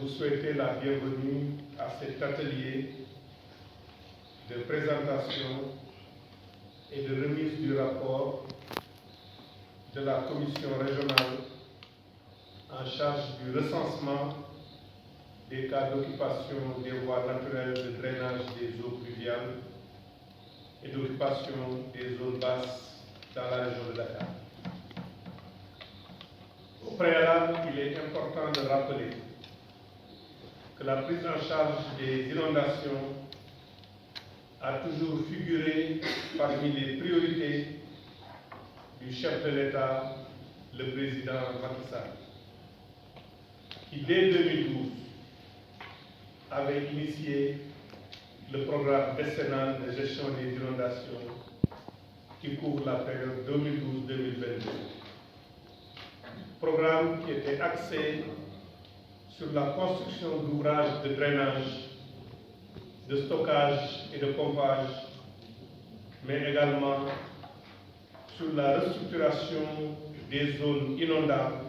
vous souhaiter la bienvenue à cet atelier de présentation et de remise du rapport de la Commission régionale en charge du recensement des cas d'occupation des voies naturelles de drainage des eaux pluviales et d'occupation des zones basses dans la région de Dakar. Au préalable, il est important de rappeler que la prise en charge des inondations a toujours figuré parmi les priorités du chef de l'État, le président Macky Sall, qui dès 2012 avait initié le programme décennal de gestion des inondations qui couvre la période 2012-2022. Programme qui était axé sur la construction d'ouvrages de drainage, de stockage et de pompage, mais également sur la restructuration des zones inondables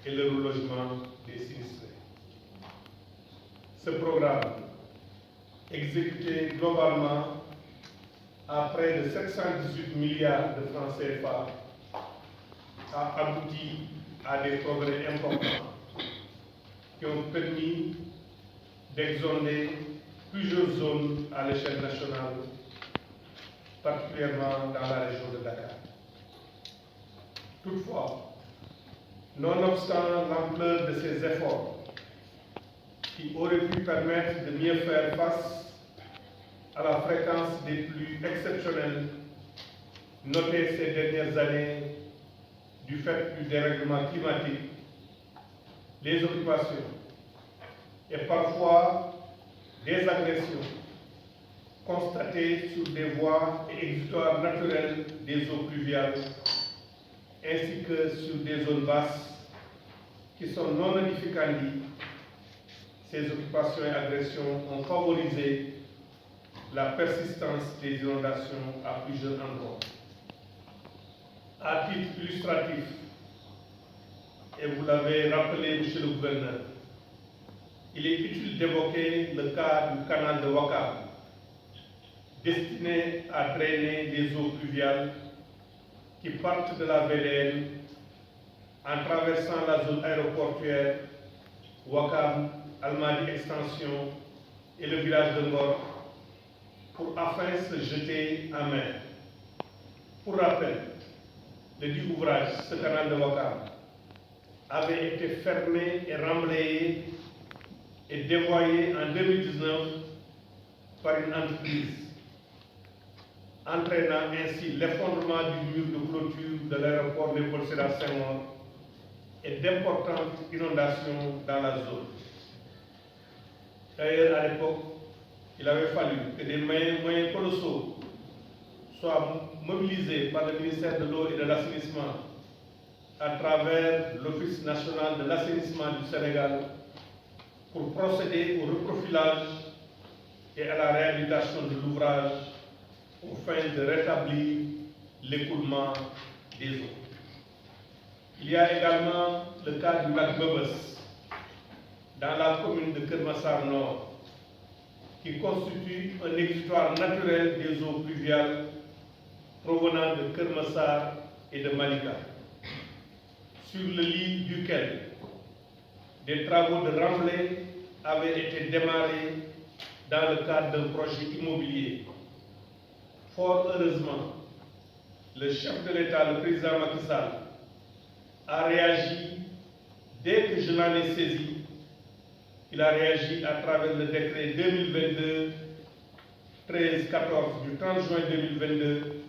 et le relogement des sinistrés. Ce programme, exécuté globalement à près de 718 milliards de francs CFA, a abouti à des progrès importants qui ont permis d'exonder plusieurs zones à l'échelle nationale, particulièrement dans la région de Dakar. Toutefois, nonobstant l'ampleur de ces efforts, qui auraient pu permettre de mieux faire face à la fréquence des pluies exceptionnelles notées ces dernières années du fait du dérèglement climatique, les occupations et parfois des agressions constatées sur des voies et exutoires naturels des eaux pluviales, ainsi que sur des zones basses qui sont non aedificandi. Ces occupations et agressions ont favorisé la persistance des inondations à plusieurs endroits. À titre illustratif, et vous l'avez rappelé, Monsieur le Gouverneur, il est utile d'évoquer le cas du canal de Ouakam, destiné à drainer les eaux pluviales qui partent de la VDN en traversant la zone aéroportuaire, Ouakam, Almadies Extension et le village de Ngor, pour enfin se jeter en mer. Pour rappel, le dit ouvrage, ce canal de Ouakam, avait été fermé et remblayé et dévoyé en 2019 par une entreprise, entraînant ainsi l'effondrement du mur de clôture de l'aéroport Léopold Sédar Senghor et d'importantes inondations dans la zone. D'ailleurs, à l'époque, il avait fallu que des moyens colossaux soient mobilisés par le ministère de l'Eau et de l'Assainissement à travers l'Office national de l'assainissement du Sénégal pour procéder au reprofilage et à la réhabilitation de l'ouvrage aux fins de rétablir l'écoulement des eaux. Il y a également le cas du lac Bebes, dans la commune de Kermassar Nord, qui constitue un exutoire naturel des eaux pluviales provenant de Kermassar et de Malika, sur le lit duquel des travaux de remblai avaient été démarrés dans le cadre d'un projet immobilier. Fort heureusement, le chef de l'État, le président Macky Sall, a réagi dès que je l'en ai saisi. Il a réagi à travers le décret 2022-1314 du 30 juin 2022,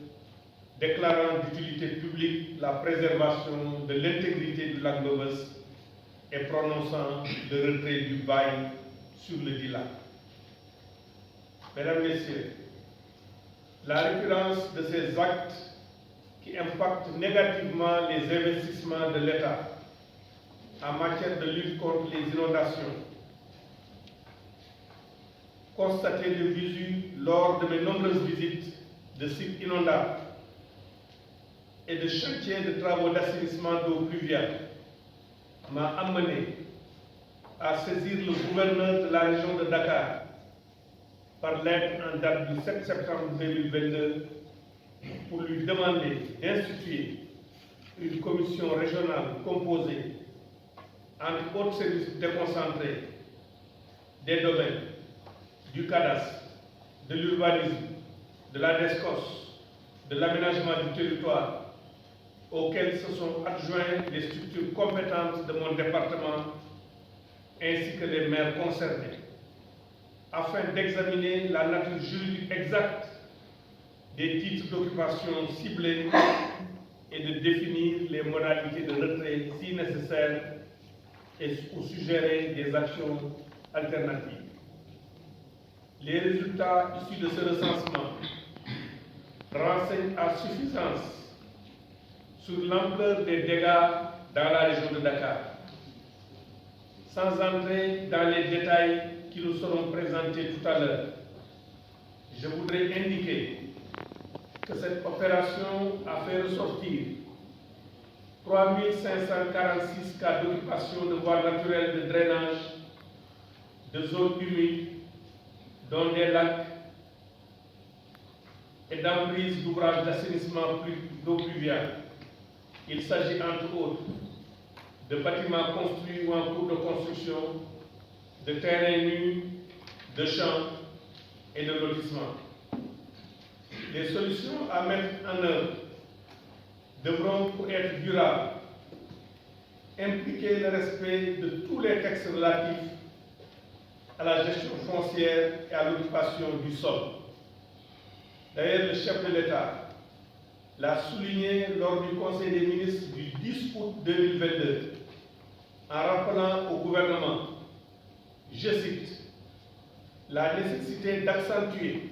déclarant d'utilité publique la préservation de l'intégrité du lac Bebes et prononçant le retrait du bail sur le dit lac. Mesdames, Messieurs, la récurrence de ces actes qui impactent négativement les investissements de l'État en matière de lutte contre les inondations, constatées de visu lors de mes nombreuses visites de sites inondables et de chantiers de travaux d'assainissement d'eau pluviale, m'a amené à saisir le gouverneur de la région de Dakar par lettre en date du 7 septembre 2022 pour lui demander d'instituer une commission régionale composée, entre autres services déconcentrés, des domaines, du cadastre, de l'urbanisme, de la DESCOS, de l'aménagement du territoire, auxquels se sont adjoints les structures compétentes de mon département ainsi que les maires concernés, afin d'examiner la nature juridique exacte des titres d'occupation ciblés et de définir les modalités de retrait si nécessaire et ou suggérer des actions alternatives. Les résultats issus de ce recensement renseignent à suffisance sur l'ampleur des dégâts dans la région de Dakar. Sans entrer dans les détails qui nous seront présentés tout à l'heure, je voudrais indiquer que cette opération a fait ressortir 3546 cas d'occupation de voies naturelles de drainage, de zones humides, dont des lacs et d'emprises d'ouvrages d'assainissement d'eau pluviale. Il s'agit entre autres de bâtiments construits ou en cours de construction, de terrains nus, de champs et de lotissements. Les solutions à mettre en œuvre devront, pour être durables, impliquer le respect de tous les textes relatifs à la gestion foncière et à l'occupation du sol. D'ailleurs, le chef de l'État l'a souligné lors du Conseil des ministres du 10 août 2022, en rappelant au gouvernement, je cite, la nécessité d'accentuer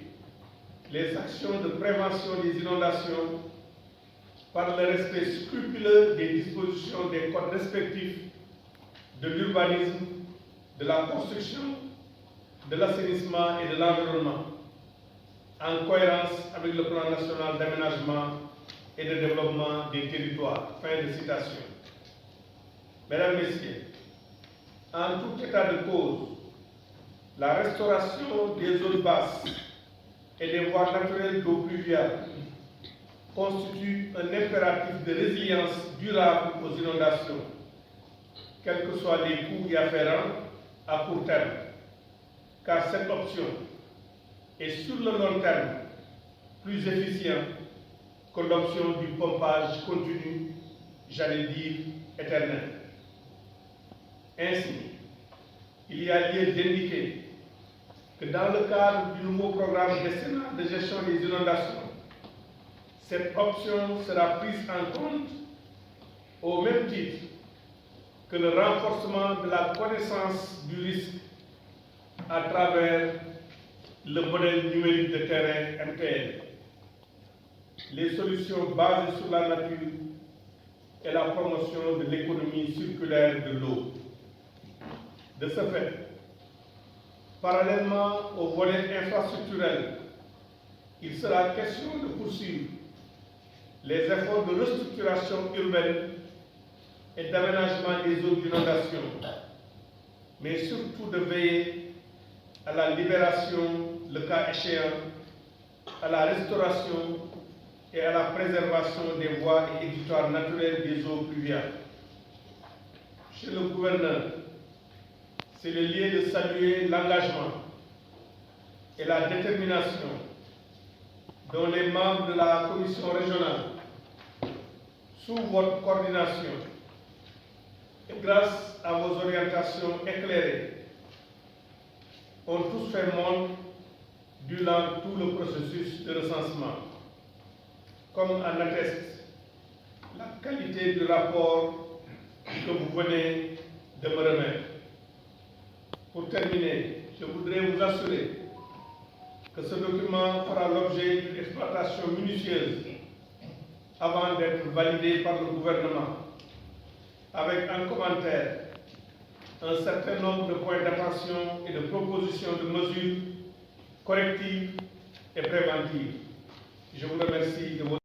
les actions de prévention des inondations par le respect scrupuleux des dispositions des codes respectifs de l'urbanisme, de la construction, de l'assainissement et de l'environnement, en cohérence avec le plan national d'aménagement et de développement des territoires. Fin de citation. Mesdames, Messieurs, en tout état de cause, la restauration des zones basses et des voies naturelles d'eau pluviale constitue un impératif de résilience durable aux inondations, quels que soient les coûts y afférents à court terme, car cette option est sur le long terme plus efficiente que l'option du pompage continu, j'allais dire éternel. Ainsi, il y a lieu d'indiquer que dans le cadre du nouveau programme décennal de gestion des inondations, cette option sera prise en compte au même titre que le renforcement de la connaissance du risque à travers le modèle numérique de terrain MTL. Les solutions basées sur la nature et la promotion de l'économie circulaire de l'eau. De ce fait, parallèlement au volet infrastructurel, il sera question de poursuivre les efforts de restructuration urbaine et d'aménagement des zones d'inondation, mais surtout de veiller à la libération, le cas échéant, à la restauration et à la préservation des voies et exutoires naturels des eaux pluviales. Chez le gouverneur, c'est le lieu de saluer l'engagement et la détermination dont les membres de la commission régionale, sous votre coordination et grâce à vos orientations éclairées, ont tous fait montre durant tout le processus de recensement, comme en atteste la qualité du rapport que vous venez de me remettre. Pour terminer, je voudrais vous assurer que ce document fera l'objet d'une exploitation minutieuse avant d'être validé par le gouvernement, avec en commentaire un certain nombre de points d'attention et de propositions de mesures correctives et préventives. Je vous remercie de votre